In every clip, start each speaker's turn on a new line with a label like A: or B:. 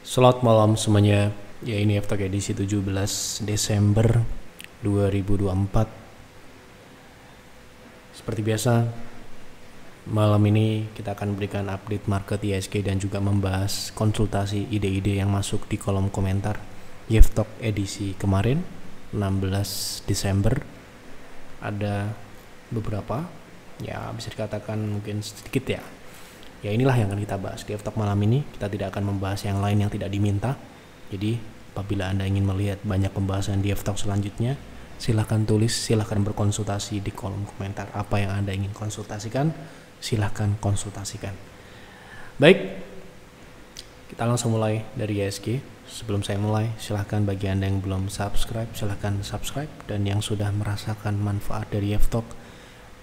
A: Selamat malam semuanya. Ya, ini After edisi 17 Desember 2024. Seperti biasa, malam ini kita akan berikan update market IHSG dan juga membahas konsultasi ide-ide yang masuk di kolom komentar Yeftok edisi kemarin 16 Desember. Ada beberapa, ya bisa dikatakan mungkin sedikit ya. Ya inilah yang akan kita bahas di Yeftok malam ini. Kita tidak akan membahas yang lain yang tidak diminta. Jadi apabila Anda ingin melihat banyak pembahasan di Yeftok selanjutnya, silahkan tulis, silahkan berkonsultasi di kolom komentar. Apa yang Anda ingin konsultasikan, silahkan konsultasikan. Baik, kita langsung mulai dari IHSG. Sebelum saya mulai, silahkan bagi Anda yang belum subscribe, silahkan subscribe. Dan yang sudah merasakan manfaat dari Yeftok,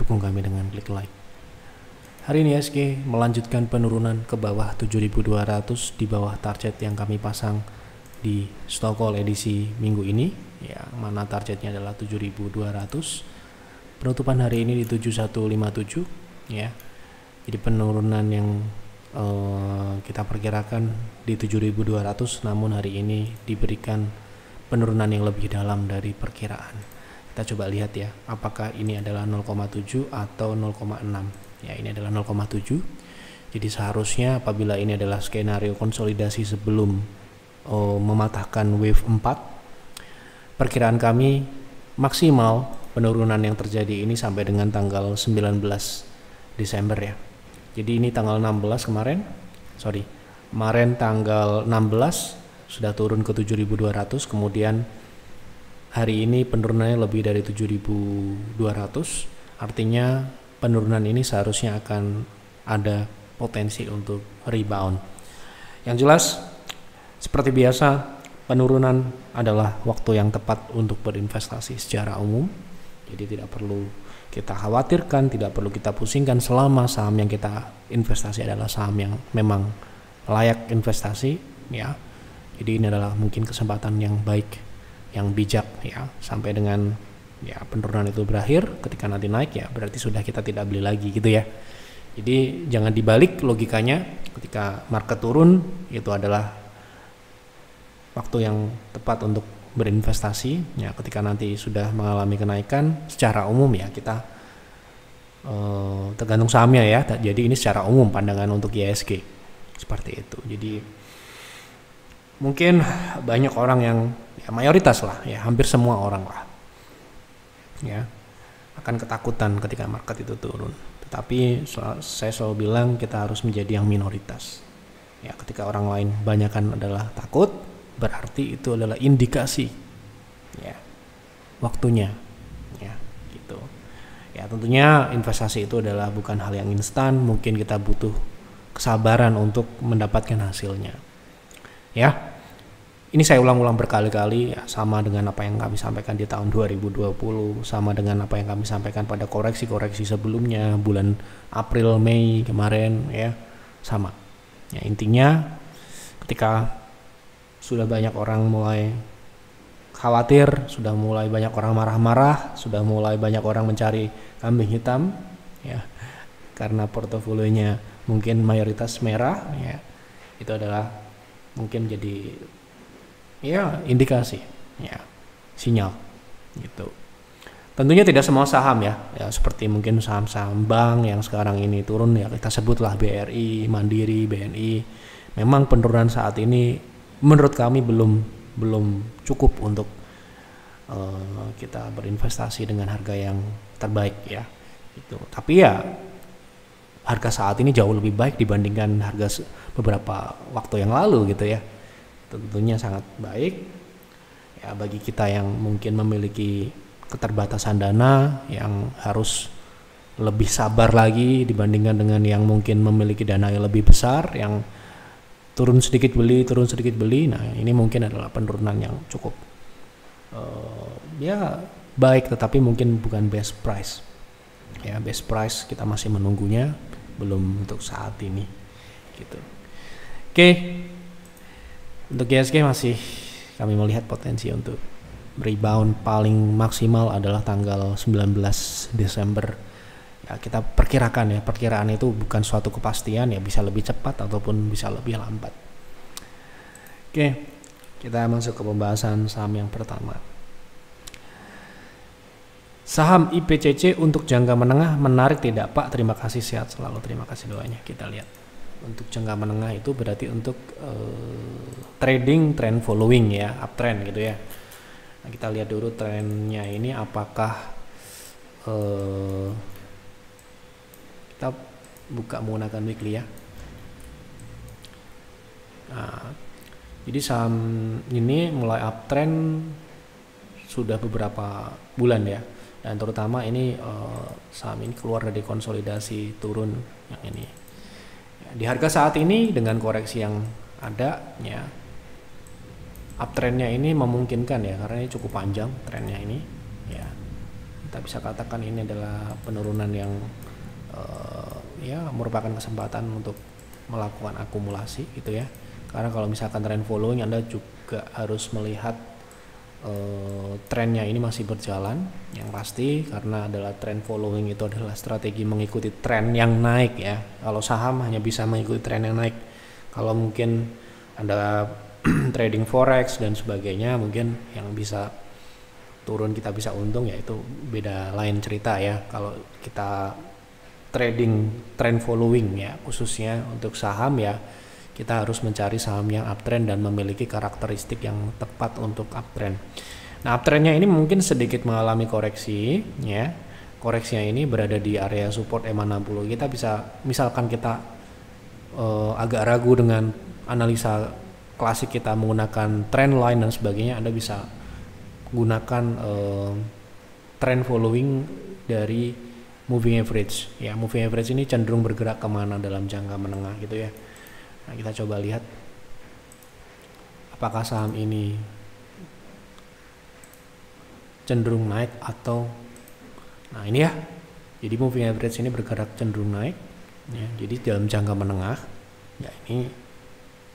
A: dukung kami dengan klik like. Hari ini IHSG melanjutkan penurunan ke bawah 7.200 di bawah target yang kami pasang di stock call edisi minggu ini, ya, mana targetnya adalah 7.200. Penutupan hari ini di 7157, ya. Jadi penurunan yang kita perkirakan di 7.200, namun hari ini diberikan penurunan yang lebih dalam dari perkiraan. Kita coba lihat ya, apakah ini adalah 0,7 atau 0,6. Ya, ini adalah 0,7. Jadi seharusnya apabila ini adalah skenario konsolidasi sebelum mematahkan wave 4, perkiraan kami maksimal penurunan yang terjadi ini sampai dengan tanggal 19 Desember ya. Jadi ini tanggal 16 kemarin tanggal 16 sudah turun ke 7.200, kemudian hari ini penurunannya lebih dari 7.200, artinya penurunan ini seharusnya akan ada potensi untuk rebound. Yang jelas, seperti biasa, penurunan adalah waktu yang tepat untuk berinvestasi secara umum. Jadi tidak perlu kita khawatirkan, tidak perlu kita pusingkan selama saham yang kita investasi adalah saham yang memang layak investasi, ya. Jadi ini adalah mungkin kesempatan yang baik, yang bijak, ya, sampai dengan ya penurunan itu berakhir. Ketika nanti naik ya berarti sudah kita tidak beli lagi gitu ya. Jadi jangan dibalik logikanya, ketika market turun itu adalah waktu yang tepat untuk berinvestasi ya. Ketika nanti sudah mengalami kenaikan secara umum ya, kita tergantung sahamnya ya. Jadi ini secara umum pandangan untuk IHSG seperti itu. Jadi mungkin banyak orang yang ya, mayoritas lah ya, hampir semua orang lah ya akan ketakutan ketika market itu turun. Tetapi saya selalu bilang kita harus menjadi yang minoritas. Ya, ketika orang lain banyakan adalah takut, berarti itu adalah indikasi ya waktunya ya gitu. Ya tentunya investasi itu adalah bukan hal yang instan, mungkin kita butuh kesabaran untuk mendapatkan hasilnya. Ya. Ini saya ulang-ulang berkali-kali ya, sama dengan apa yang kami sampaikan di tahun 2020, sama dengan apa yang kami sampaikan pada koreksi-koreksi sebelumnya bulan April, Mei kemarin ya, sama. Ya intinya ketika sudah banyak orang mulai khawatir, sudah mulai banyak orang marah-marah, sudah mulai banyak orang mencari kambing hitam ya, karena portofolionya mungkin mayoritas merah ya, itu adalah mungkin jadi ya indikasi ya, sinyal gitu. Tentunya tidak semua saham ya seperti mungkin saham-saham bank yang sekarang ini turun ya, kita sebutlah BRI, Mandiri, BNI. Memang penurunan saat ini menurut kami belum cukup untuk kita berinvestasi dengan harga yang terbaik ya gitu. Tapi ya harga saat ini jauh lebih baik dibandingkan harga beberapa waktu yang lalu gitu ya. Tentunya sangat baik ya bagi kita yang mungkin memiliki keterbatasan dana, yang harus lebih sabar lagi dibandingkan dengan yang mungkin memiliki dana yang lebih besar, yang turun sedikit beli. Nah ini mungkin adalah penurunan yang cukup ya baik, tetapi mungkin bukan best price ya. Best price kita masih menunggunya, belum untuk saat ini gitu. Oke. Untuk IHSG masih kami melihat potensi untuk rebound paling maksimal adalah tanggal 19 Desember. Ya, kita perkirakan ya, perkiraan itu bukan suatu kepastian ya, bisa lebih cepat ataupun bisa lebih lambat. Oke, kita masuk ke pembahasan saham yang pertama. Saham IPCC untuk jangka menengah menarik tidak Pak? Terima kasih, sehat selalu, terima kasih doanya. Kita lihat untuk jangka menengah itu berarti untuk trading trend following ya, uptrend gitu ya. Nah, kita lihat dulu trennya ini apakah kita buka menggunakan weekly ya. Nah, jadi saham ini mulai uptrend sudah beberapa bulan ya. Dan terutama ini saham ini keluar dari konsolidasi turun yang ini. Ya, di harga saat ini dengan koreksi yang ada ya, uptrendnya ini memungkinkan ya, karena ini cukup panjang trennya ini ya. Kita bisa katakan ini adalah penurunan yang ya merupakan kesempatan untuk melakukan akumulasi gitu ya. Karena kalau misalkan trend following, Anda juga harus melihat trennya ini masih berjalan yang pasti, karena adalah trend following itu adalah strategi mengikuti tren yang naik ya. Kalau saham hanya bisa mengikuti tren yang naik. Kalau mungkin Anda trading forex dan sebagainya, mungkin yang bisa turun kita bisa untung, ya itu beda lain cerita ya. Kalau kita trading trend following ya, khususnya untuk saham ya, kita harus mencari saham yang uptrend dan memiliki karakteristik yang tepat untuk uptrend. Nah, uptrendnya ini mungkin sedikit mengalami koreksi ya. Koreksinya ini berada di area support EMA 60. Kita bisa, misalkan kita agak ragu dengan analisa klasik kita menggunakan trend line dan sebagainya, Anda bisa gunakan trend following dari moving average ya. Moving average ini cenderung bergerak kemana dalam jangka menengah gitu ya. Nah, kita coba lihat apakah saham ini cenderung naik atau, nah ini ya, jadi moving average ini bergerak cenderung naik ya. Jadi dalam jangka menengah ya ini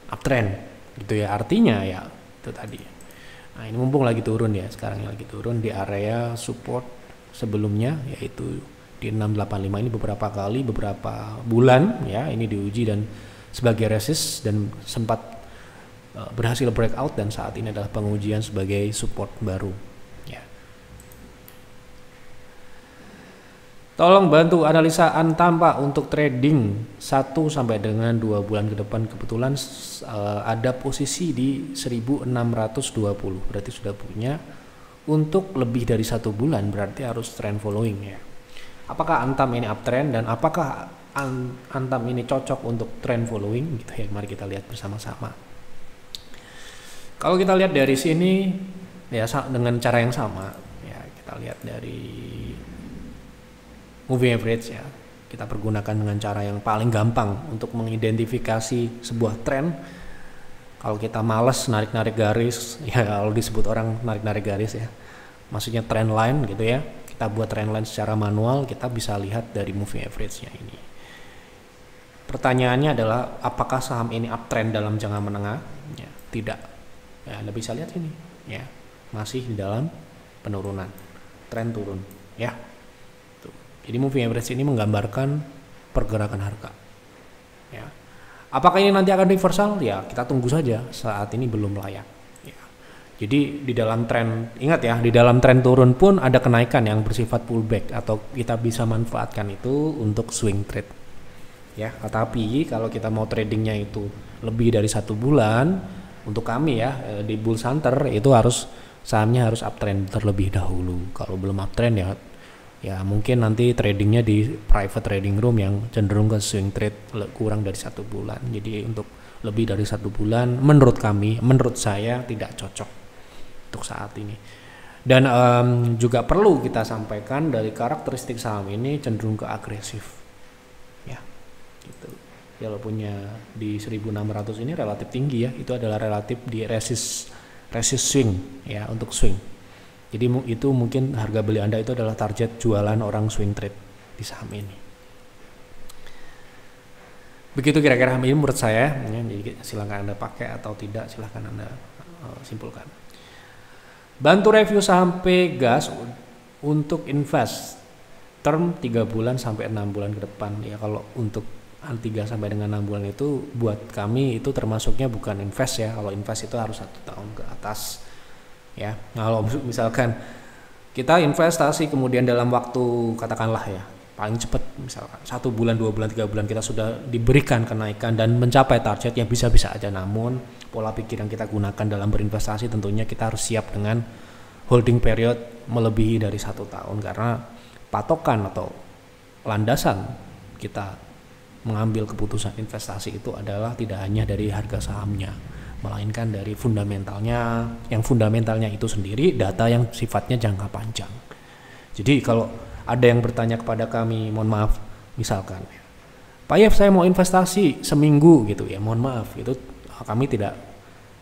A: uptrend gitu ya, artinya ya itu tadi. Nah, ini mumpung lagi turun ya, sekarang lagi turun di area support sebelumnya yaitu di 685. Ini beberapa kali, beberapa bulan ya ini diuji dan sebagai resist dan sempat berhasil breakout, dan saat ini adalah pengujian sebagai support baru ya. Tolong bantu analisa Antam Pak untuk trading 1 sampai dengan 2 bulan ke depan. Kebetulan ada posisi di 1620, berarti sudah punya untuk lebih dari 1 bulan, berarti harus trend following ya. Apakah Antam ini uptrend dan apakah Antam ini cocok untuk trend following gitu ya, mari kita lihat bersama-sama. Kalau kita lihat dari sini ya dengan cara yang sama ya, kita lihat dari moving average ya, kita pergunakan dengan cara yang paling gampang untuk mengidentifikasi sebuah tren. Kalau kita males narik-narik garis ya, kalau disebut orang narik-narik garis ya, maksudnya trend line gitu ya, kita buat trend line secara manual, kita bisa lihat dari moving average-nya ini. Pertanyaannya adalah apakah saham ini uptrend dalam jangka menengah? Ya, tidak. Ya, Anda bisa lihat ini, ya masih di dalam penurunan, tren turun, ya. Tuh. Jadi moving average ini menggambarkan pergerakan harga. Ya. Apakah ini nanti akan reversal? Ya, kita tunggu saja. Saat ini belum layak. Ya. Jadi di dalam tren, ingat ya, di dalam tren turun pun ada kenaikan yang bersifat pullback atau kita bisa manfaatkan itu untuk swing trade. Ya, tetapi kalau kita mau tradingnya itu lebih dari 1 bulan, untuk kami ya di Bull Hunter itu harus sahamnya harus uptrend terlebih dahulu. Kalau belum uptrend ya mungkin nanti tradingnya di private trading room yang cenderung ke swing trade kurang dari 1 bulan. Jadi untuk lebih dari 1 bulan menurut kami, menurut saya tidak cocok untuk saat ini. Dan juga perlu kita sampaikan dari karakteristik saham ini cenderung ke agresif. Gitu. Kalau punya di 1600 ini relatif tinggi ya, itu adalah relatif di resist swing ya, untuk swing. Jadi itu mungkin harga beli Anda itu adalah target jualan orang swing trade di saham ini. Begitu kira-kira ini menurut saya ya, jadi silakan Anda pakai atau tidak, silakan Anda simpulkan. Bantu review saham Pegas untuk invest term 3 bulan sampai 6 bulan ke depan ya. Kalau untuk 3 sampai dengan 6 bulan itu buat kami itu termasuknya bukan invest ya. Kalau invest itu harus 1 tahun ke atas ya. Kalau misalkan kita investasi kemudian dalam waktu katakanlah ya paling cepat misalkan 1 bulan, 2 bulan, 3 bulan kita sudah diberikan kenaikan dan mencapai target, ya bisa-bisa aja. Namun pola pikir yang kita gunakan dalam berinvestasi tentunya kita harus siap dengan holding period melebihi dari 1 tahun, karena patokan atau landasan kita mengambil keputusan investasi itu adalah tidak hanya dari harga sahamnya, melainkan dari fundamentalnya, yang fundamentalnya itu sendiri data yang sifatnya jangka panjang. Jadi kalau ada yang bertanya kepada kami, mohon maaf, misalkan Pak Yev saya mau investasi seminggu gitu ya, mohon maaf itu kami tidak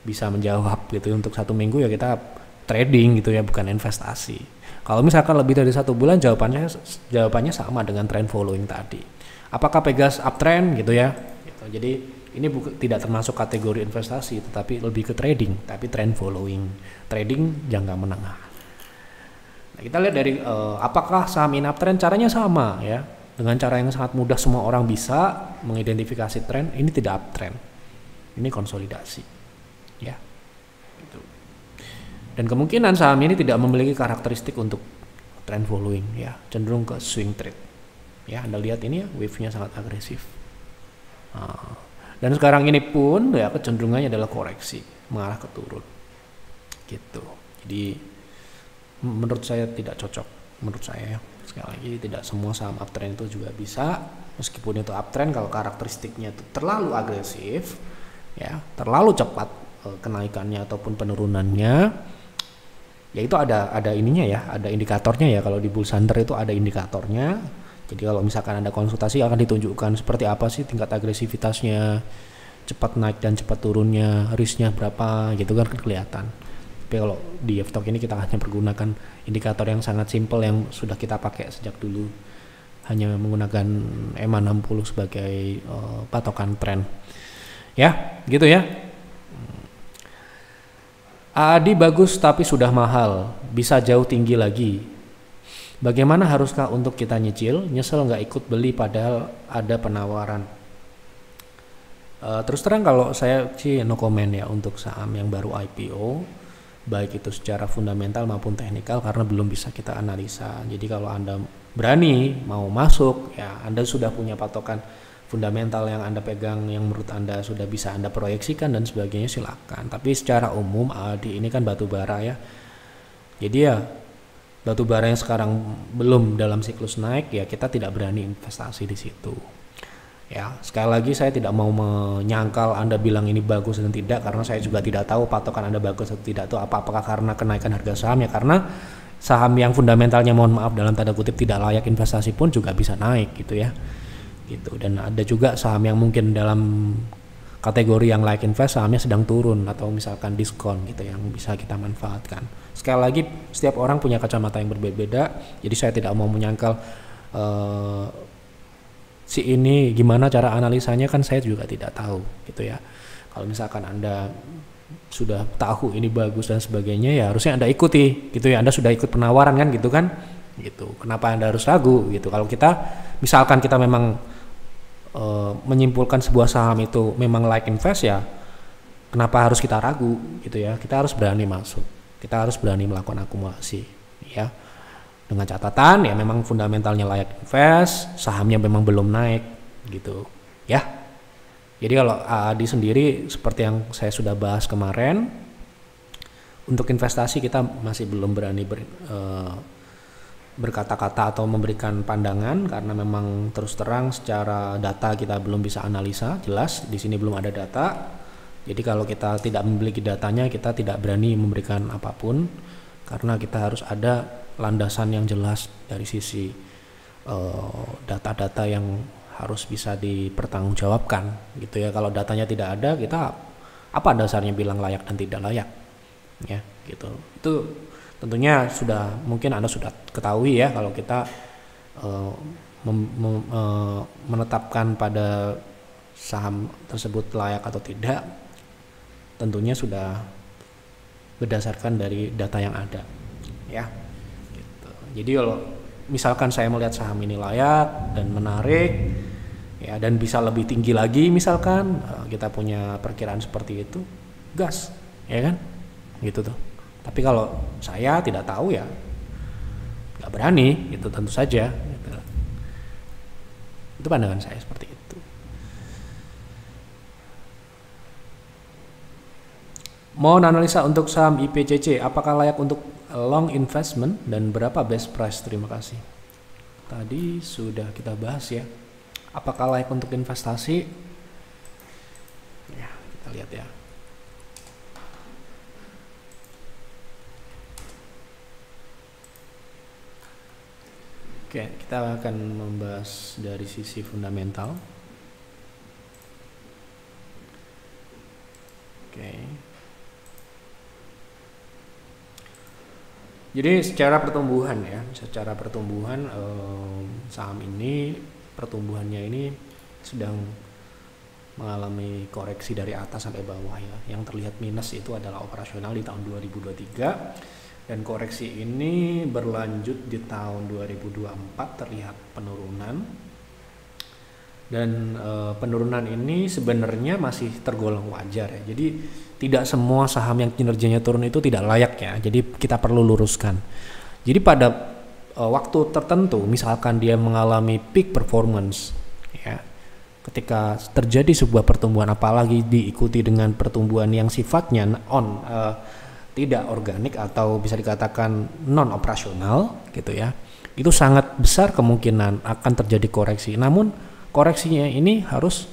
A: bisa menjawab gitu. Untuk 1 minggu ya kita trading gitu ya, bukan investasi. Kalau misalkan lebih dari 1 bulan, jawabannya sama dengan trend following tadi. Apakah Pegas uptrend gitu ya? Gitu. Jadi ini tidak termasuk kategori investasi, tetapi lebih ke trading, tapi trend following, trading jangka menengah. Nah, kita lihat dari apakah saham ini uptrend, caranya sama ya, dengan cara yang sangat mudah semua orang bisa mengidentifikasi trend. Ini tidak uptrend, ini konsolidasi, ya. Gitu. Dan kemungkinan saham ini tidak memiliki karakteristik untuk trend following, ya, cenderung ke swing trade. Ya, Anda lihat ini ya, wave-nya sangat agresif. Dan sekarang ini pun ya kecenderungannya adalah koreksi, mengarah ke turun. Gitu. Jadi menurut saya tidak cocok, menurut saya ya. Sekali lagi tidak semua saham uptrend itu juga bisa, meskipun itu uptrend kalau karakteristiknya itu terlalu agresif, ya, terlalu cepat kenaikannya ataupun penurunannya. Ya itu ada ininya ya, ada indikatornya ya. Kalau di Bull Center itu ada indikatornya. Jadi kalau misalkan Anda konsultasi akan ditunjukkan seperti apa sih tingkat agresivitasnya, cepat naik dan cepat turunnya, risknya berapa gitu kan kelihatan. Tapi kalau di Yeftok ini kita hanya menggunakan indikator yang sangat simpel yang sudah kita pakai sejak dulu, hanya menggunakan EMA 60 sebagai patokan tren. Ya, gitu ya. AAD bagus tapi sudah mahal, bisa jauh tinggi lagi. Bagaimana haruskah untuk kita nyicil? Nyesel nggak ikut beli padahal ada penawaran. Terus terang kalau saya sih no comment ya untuk saham yang baru IPO, baik itu secara fundamental maupun teknikal, karena belum bisa kita analisa. Jadi kalau Anda berani mau masuk, ya Anda sudah punya patokan fundamental yang Anda pegang, yang menurut Anda sudah bisa Anda proyeksikan dan sebagainya, silakan. Tapi secara umum AAD ini kan batu bara ya. Jadi ya batu bara yang sekarang belum dalam siklus naik, ya kita tidak berani investasi di situ. Ya, sekali lagi saya tidak mau menyangkal Anda bilang ini bagus dan tidak, karena saya juga tidak tahu patokan Anda bagus atau tidak itu apakah karena kenaikan harga saham ya, karena saham yang fundamentalnya mohon maaf dalam tanda kutip tidak layak investasi pun juga bisa naik gitu ya. Gitu. Dan ada juga saham yang mungkin dalam kategori yang layak invest sahamnya sedang turun atau misalkan diskon gitu yang bisa kita manfaatkan. Sekali lagi setiap orang punya kacamata yang berbeda, jadi saya tidak mau menyangkal si ini gimana cara analisanya, kan saya juga tidak tahu gitu ya. Kalau misalkan Anda sudah tahu ini bagus dan sebagainya, ya harusnya Anda ikuti gitu ya. Anda sudah ikut penawaran kan gitu kan, gitu. Kenapa Anda harus ragu gitu? Kalau kita misalkan kita memang menyimpulkan sebuah saham itu memang like invest, ya kenapa harus kita ragu gitu ya. Kita harus berani masuk, kita harus berani melakukan akumulasi ya, dengan catatan ya memang fundamentalnya layak invest, sahamnya memang belum naik gitu ya. Jadi kalau AAD sendiri seperti yang saya sudah bahas kemarin, untuk investasi kita masih belum berani berkata-kata atau memberikan pandangan, karena memang terus terang secara data kita belum bisa analisa jelas, di sini belum ada data. Jadi kalau kita tidak memiliki datanya, kita tidak berani memberikan apapun, karena kita harus ada landasan yang jelas dari sisi data-data yang harus bisa dipertanggungjawabkan gitu ya. Kalau datanya tidak ada, kita apa dasarnya bilang layak dan tidak layak ya gitu. Itu tentunya sudah mungkin Anda sudah ketahui ya, kalau kita menetapkan pada saham tersebut layak atau tidak, tentunya sudah berdasarkan dari data yang ada ya gitu. Jadi kalau misalkan saya melihat saham ini layak dan menarik, ya, dan bisa lebih tinggi lagi misalkan kita punya perkiraan seperti itu, gas, ya kan, gitu tuh. Tapi kalau saya tidak tahu ya nggak berani, itu tentu saja gitu. Itu pandangan saya seperti itu. Mohon analisa untuk saham IPCC, apakah layak untuk long investment dan berapa best price? Terima kasih. Tadi sudah kita bahas ya, apakah layak untuk investasi. Ya, kita lihat ya. Oke, kita akan membahas dari sisi fundamental. Oke. Jadi secara pertumbuhan ya, saham ini pertumbuhannya ini sedang mengalami koreksi dari atas sampai bawah ya. Yang terlihat minus itu adalah operasional di tahun 2023. Dan koreksi ini berlanjut di tahun 2024, terlihat penurunan. Dan penurunan ini sebenarnya masih tergolong wajar ya. Jadi tidak semua saham yang kinerjanya turun itu tidak layak ya. Jadi kita perlu luruskan. Jadi pada waktu tertentu, misalkan dia mengalami peak performance ya, ketika terjadi sebuah pertumbuhan, apalagi diikuti dengan pertumbuhan yang sifatnya tidak organik atau bisa dikatakan non operasional gitu ya, itu sangat besar kemungkinan akan terjadi koreksi. Namun koreksinya ini harus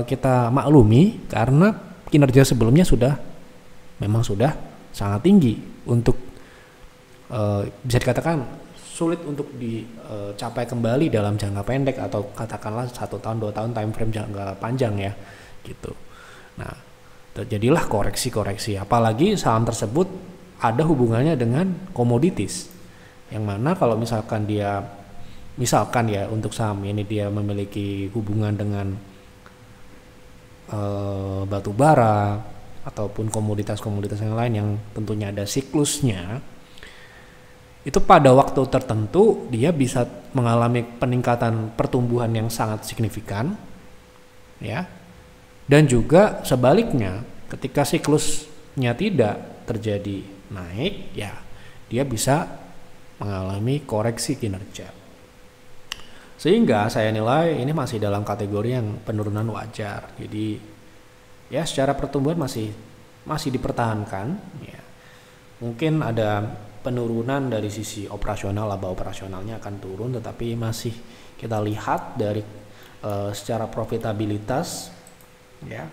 A: kita maklumi karena kinerja sebelumnya memang sudah sangat tinggi untuk bisa dikatakan sulit untuk dicapai kembali dalam jangka pendek atau katakanlah 1 tahun 2 tahun time frame jangka panjang ya gitu. Nah, terjadilah koreksi-koreksi, apalagi saham tersebut ada hubungannya dengan komoditis, yang mana kalau misalkan ya untuk saham ini dia memiliki hubungan dengan batu bara ataupun komoditas-komoditas yang lain yang tentunya ada siklusnya, itu pada waktu tertentu dia bisa mengalami peningkatan pertumbuhan yang sangat signifikan ya. Dan juga sebaliknya, ketika siklusnya tidak terjadi naik, ya dia bisa mengalami koreksi kinerja. Sehingga saya nilai ini masih dalam kategori yang penurunan wajar. Jadi ya secara pertumbuhan masih dipertahankan. Ya. Mungkin ada penurunan dari sisi operasional, laba operasionalnya akan turun, tetapi masih kita lihat dari secara profitabilitas. Ya,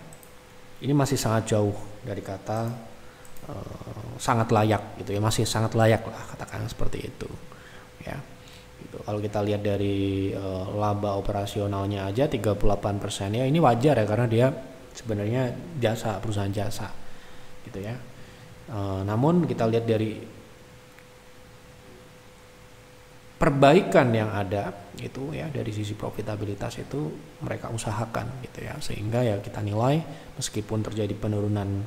A: ini masih sangat jauh dari kata sangat layak gitu ya, masih sangat layak lah katakan seperti itu ya gitu. Kalau kita lihat dari laba operasionalnya aja 38% ya, ini wajar ya karena dia sebenarnya perusahaan jasa gitu ya. Namun kita lihat dari perbaikan yang ada itu ya, dari sisi profitabilitas itu mereka usahakan gitu ya, sehingga ya kita nilai meskipun terjadi penurunan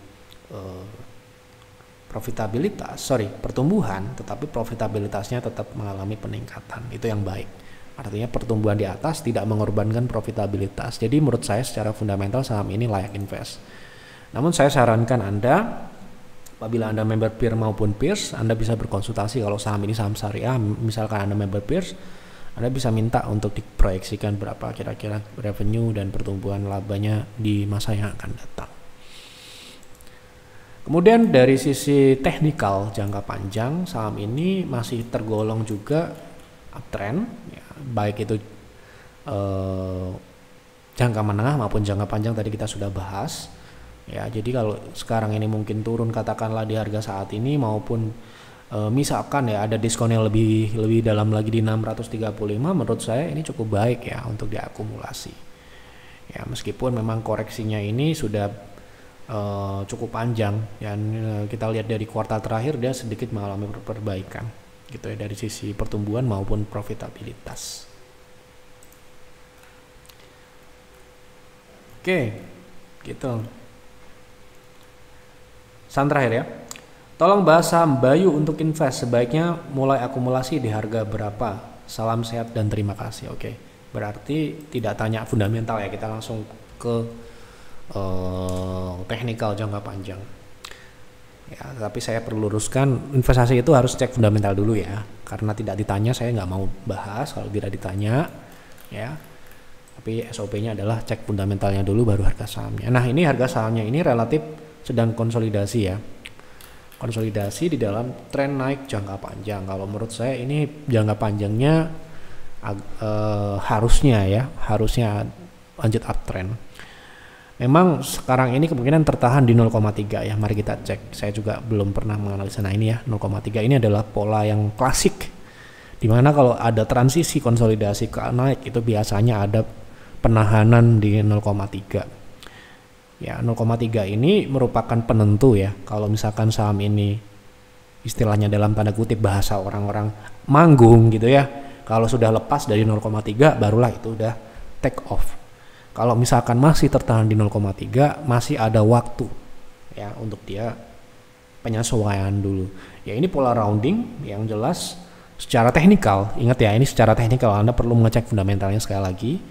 A: pertumbuhan, tetapi profitabilitasnya tetap mengalami peningkatan, itu yang baik. Artinya pertumbuhan di atas tidak mengorbankan profitabilitas. Jadi menurut saya secara fundamental saham ini layak invest. Namun saya sarankan Anda, apabila Anda member peer maupun peers, Anda bisa berkonsultasi. Kalau saham ini saham syariah, misalkan Anda member peers, Anda bisa minta untuk diproyeksikan berapa kira-kira revenue dan pertumbuhan labanya di masa yang akan datang. Kemudian dari sisi teknikal jangka panjang, saham ini masih tergolong juga uptrend, ya, baik itu jangka menengah maupun jangka panjang tadi kita sudah bahas. Ya, jadi kalau sekarang ini mungkin turun katakanlah di harga saat ini maupun misalkan ya ada diskon yang lebih dalam lagi di 635, menurut saya ini cukup baik ya untuk diakumulasi. Ya, meskipun memang koreksinya ini sudah cukup panjang dan kita lihat dari kuartal terakhir dia sedikit mengalami perbaikan gitu ya dari sisi pertumbuhan maupun profitabilitas. Oke, gitu. Saran terakhir ya. Tolong bahas saham Bayu untuk invest, sebaiknya mulai akumulasi di harga berapa? Salam sehat dan terima kasih. Oke. Berarti tidak tanya fundamental ya, kita langsung ke teknikal jangka panjang. Ya, tapi saya perlu luruskan, investasi itu harus cek fundamental dulu ya, karena tidak ditanya saya nggak mau bahas kalau tidak ditanya ya. Tapi SOP-nya adalah cek fundamentalnya dulu baru harga sahamnya. Nah ini harga sahamnya ini relatif sedang konsolidasi ya, konsolidasi di dalam tren naik jangka panjang. Kalau menurut saya ini jangka panjangnya harusnya lanjut uptrend. Memang sekarang ini kemungkinan tertahan di 0,3 ya. Mari kita cek. Saya juga belum pernah menganalisa. Nah ini ya, 0,3 ini adalah pola yang klasik, dimana kalau ada transisi konsolidasi ke naik itu biasanya ada penahanan di 0,3 ya. 0,3 ini merupakan penentu ya, kalau misalkan saham ini istilahnya dalam tanda kutip bahasa orang-orang manggung gitu ya, kalau sudah lepas dari 0,3 barulah itu udah take off. Kalau misalkan masih tertahan di 0,3 masih ada waktu ya untuk dia penyesuaian dulu ya. Ini pola rounding yang jelas secara teknikal, ingat ya ini secara teknikal, Anda perlu mengecek fundamentalnya sekali lagi,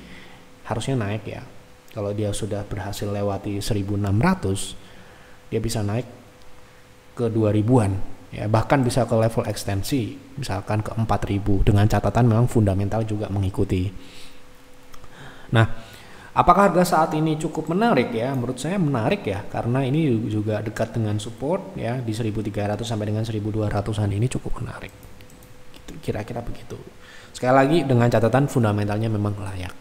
A: harusnya naik ya. Kalau dia sudah berhasil lewati 1600 dia bisa naik ke 2000-an ya, bahkan bisa ke level ekstensi misalkan ke 4000 dengan catatan memang fundamental juga mengikuti. Nah, apakah harga saat ini cukup menarik ya? Menurut saya menarik ya, karena ini juga dekat dengan support ya di 1300 sampai dengan 1200-an ini cukup menarik. Gitu, kira-kira begitu. Sekali lagi dengan catatan fundamentalnya memang layak.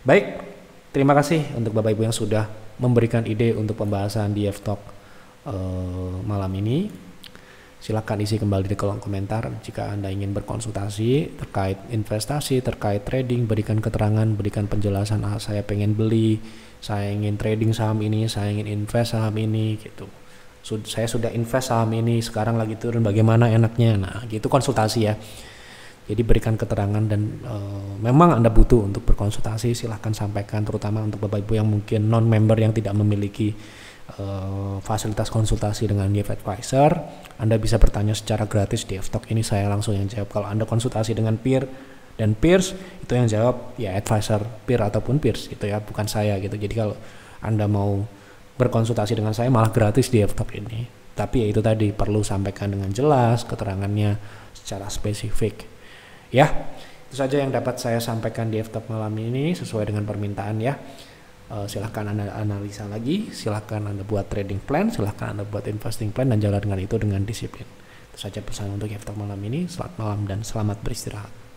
A: Baik, terima kasih untuk Bapak Ibu yang sudah memberikan ide untuk pembahasan di F-Talk malam ini. Silakan isi kembali di kolom komentar jika Anda ingin berkonsultasi terkait investasi, terkait trading, berikan keterangan, berikan penjelasan, saya pengen beli, saya ingin trading saham ini, saya ingin invest saham ini gitu. Saya sudah invest saham ini, sekarang lagi turun, bagaimana enaknya? Nah, gitu konsultasi ya. Jadi berikan keterangan dan memang Anda butuh untuk berkonsultasi, silahkan sampaikan, terutama untuk Bapak Ibu yang mungkin non-member yang tidak memiliki fasilitas konsultasi dengan YF Advisor. Anda bisa bertanya secara gratis di F-Talk ini, saya langsung yang jawab. Kalau Anda konsultasi dengan peer dan peers, itu yang jawab ya advisor peer ataupun peers gitu ya, bukan saya gitu. Jadi kalau Anda mau berkonsultasi dengan saya malah gratis di F-Talk ini. Tapi ya itu tadi, perlu sampaikan dengan jelas keterangannya secara spesifik. Ya, itu saja yang dapat saya sampaikan di F-Talk malam ini sesuai dengan permintaan ya. Silahkan Anda analisa lagi, silahkan Anda buat trading plan, silahkan Anda buat investing plan dan jalankan itu dengan disiplin. Itu saja pesan untuk F-Talk malam ini. Selamat malam dan selamat beristirahat.